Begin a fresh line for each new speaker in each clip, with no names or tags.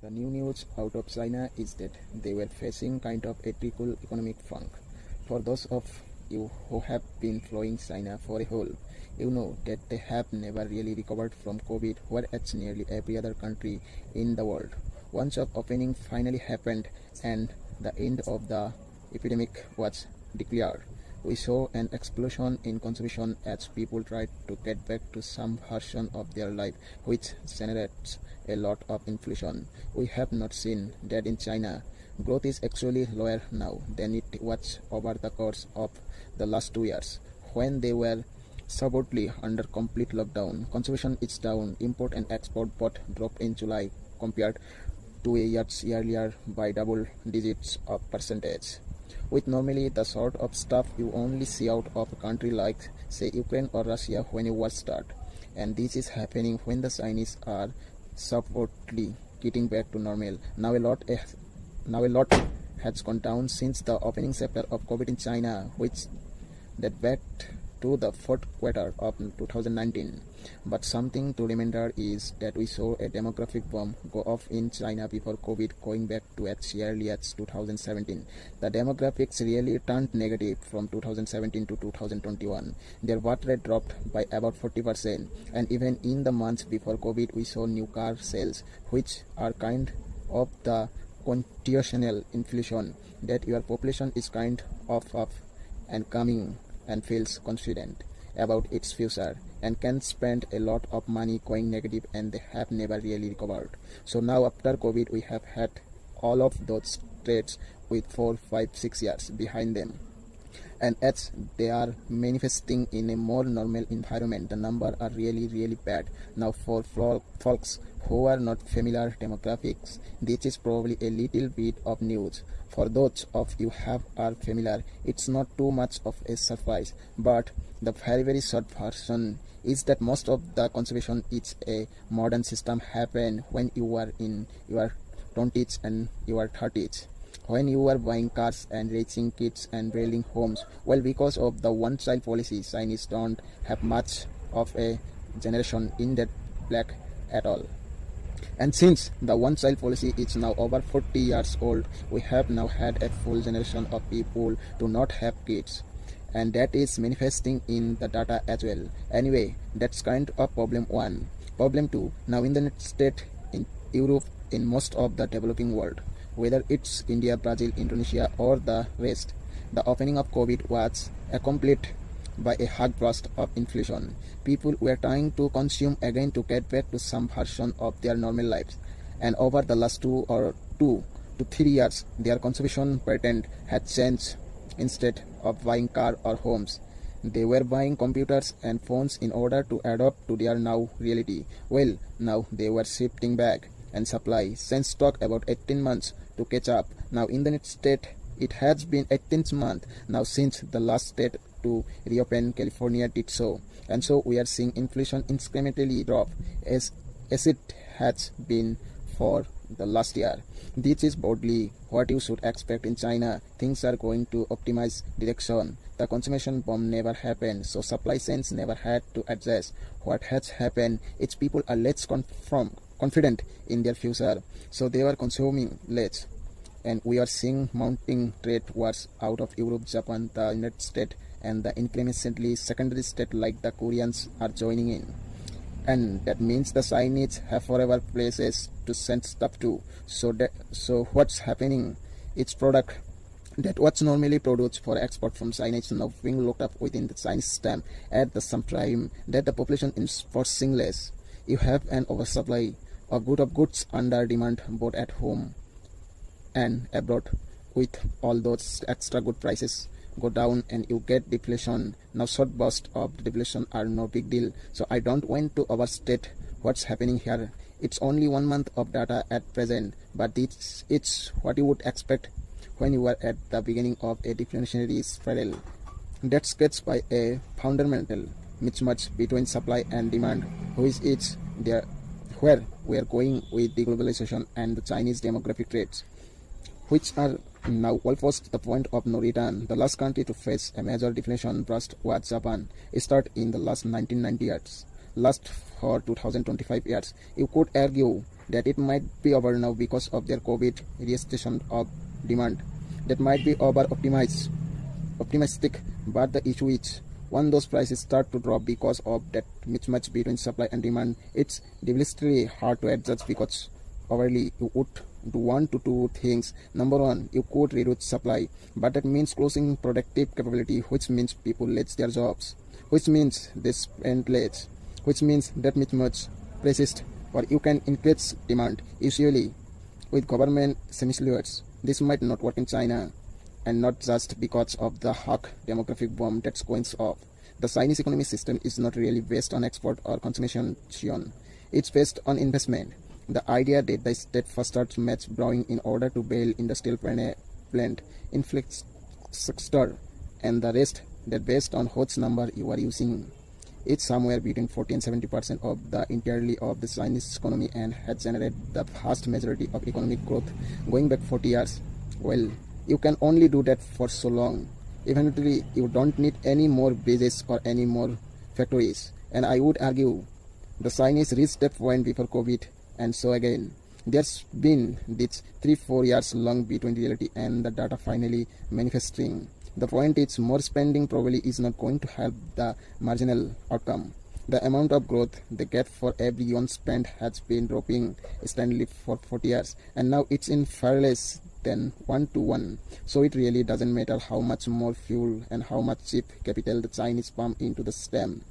The new news out of China is that they were facing kind of a trickle economic funk. For those of you who have been following China for a while, you know that they have never really recovered from COVID, whereas nearly every other country in the world. Once the opening finally happened and the end of the epidemic was declared, we saw an explosion in consumption as people tried to get back to some version of their life, which generates a lot of inflation. We have not seen that in China. Growth is actually lower now than it was over the course of the last 2 years, when they were supposedly under complete lockdown. Consumption is down. Import and export both dropped in July compared to a year earlier by double digits of percentage. With normally the sort of stuff you only see out of a country like, say, Ukraine or Russia when a war starts. And this is happening when the Chinese are supposedly getting back to normal. Now a lot has gone down since the opening chapter of COVID in China, which that back to the fourth quarter of 2019. But something to remember is that we saw a demographic bomb go off in China before COVID, going back to as early as 2017. The demographics really turned negative from 2017 to 2021. Their birth rate dropped by about 40%, and even in the months before COVID, we saw new car sales, which are kind of the constitutional inflation that your population is kind of up and coming and feels confident about its future and can spend a lot of money going negative, and they have never really recovered. So now after COVID, we have had all of those traits with 4, 5, 6 years behind them. And as they are manifesting in a more normal environment, the numbers are really bad. Now for folks who are not familiar demographics, this is probably a little bit of news. For those of you who are familiar, it's not too much of a surprise, but the very short version is that most of the conservation is a modern system happened when you are in your 20s and your 30s. When you are buying cars and raising kids and building homes. Well, because of the one-child policy, Chinese don't have much of a generation in that black at all. And since the one-child policy is now over 40 years old, we have now had a full generation of people to not have kids. And that is manifesting in the data as well. Anyway, that's kind of problem one. Problem two, now in the United States, in Europe, in most of the developing world, whether it's India, Brazil, Indonesia, or the rest, the opening of COVID was accompanied by a hard burst of inflation. People were trying to consume again to get back to some version of their normal lives. And over the last 2 to 3 years, their consumption pattern had changed. Instead of buying car or homes, they were buying computers and phones in order to adapt to their now reality. Well, now they were shifting back and supply since stock about 18 months to catch up. Now in the United States, it has been 18th month now since the last state to reopen. California did so, and so we are seeing inflation incrementally drop as it has been for the last year. This is broadly what you should expect in China. Things are going to optimize direction. The consumption bomb never happened, so supply chains never had to adjust. What has happened is people are less confident in their future, so they are consuming less. And we are seeing mounting trade wars out of Europe, Japan, the United States, and the incrementally secondary states like the Koreans are joining in. And that means the Chinese have forever places to send stuff to. So what's happening? Its product that was normally produced for export from China is now being locked up within the Chinese system at the same time that the population is forcing less. You have an oversupply of goods under demand both at home and abroad. With all those extra good prices go down and you get deflation. Now short bursts of deflation are no big deal, so I don't want to overstate what's happening here. It's only 1 month of data at present, but it's what you would expect when you are at the beginning of a deflationary spiral. That's sketched by a fundamental mismatch between supply and demand, which is there where we are going with deglobalization and the Chinese demographic traits, which are now almost the point of no return. The last country to face a major deflation burst was Japan. It started in the last 1990 years, last for 2025 years. You could argue that it might be over now because of their COVID restriction of demand. That might be over optimistic, but the issue is when those prices start to drop because of that mismatch between supply and demand, it's devilishly hard to adjust because overly you would do one to two things. Number one, you could reduce supply, but that means closing productive capability, which means people lose their jobs, which means they spend less, which means that mismatch persists. Or you can increase demand, usually with government stimulus. This might not work in China, and not just because of the hawk demographic bomb that's going off. The Chinese economic system is not really based on export or consumption. It's based on investment. The idea that the state first starts match borrowing in order to build industrial plant, infrastructure, and the rest that based on which number you are using. It's somewhere between 40 and 70% of the entirely of the Chinese economy and has generated the vast majority of economic growth going back 40 years. Well, you can only do that for so long. Eventually, you don't need any more bridges or any more factories. And I would argue the Chinese reached that point before COVID, and so again. There's been this 3-4 years long between reality and the data finally manifesting. The point is, more spending probably is not going to help the marginal outcome. The amount of growth they get for every yuan spent has been dropping steadily for 40 years, and now it's in far less than 1 to 1. So it really doesn't matter how much more fuel and how much cheap capital the Chinese pump into the system.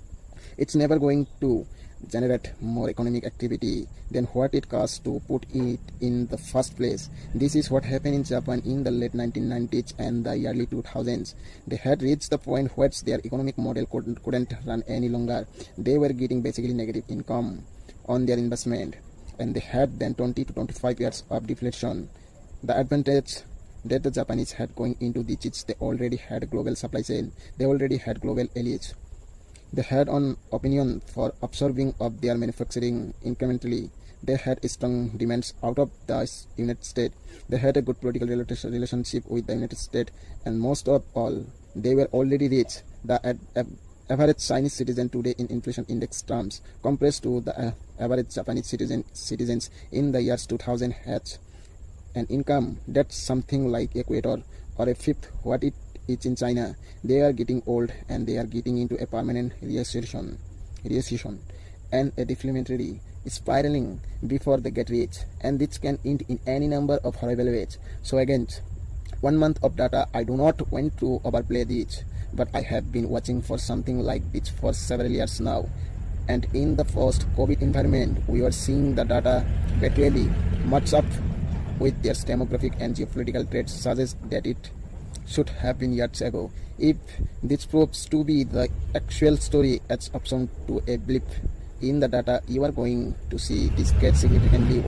It's never going to generate more economic activity than what it costs to put it in the first place. This is what happened in Japan in the late 1990s and the early 2000s. They had reached the point where their economic model couldn't run any longer. They were getting basically negative income on their investment, and they had then 20 to 25 years of deflation. The advantage that the Japanese had going into this is they already had a global supply chain. They already had global elites. They had an opinion for absorbing of their manufacturing incrementally. They had strong demands out of the United States. They had a good political relationship with the United States, and most of all, they were already rich. The average Chinese citizen today in inflation index terms compared to the average Japanese citizens in the years 2000 had an income that's something like Equator or a fifth what it is in China. They are getting old and they are getting into a permanent recession and a deflationary spiraling before they get rich, and this can end in any number of horrible ways. So again, 1 month of data, I do not want to overplay this, but I have been watching for something like this for several years now, and in the post-COVID environment, we are seeing the data that really match up with their demographic and geopolitical traits suggest that it should have been years ago. If this proves to be the actual story as opposed to a blip in the data, you are going to see this get significantly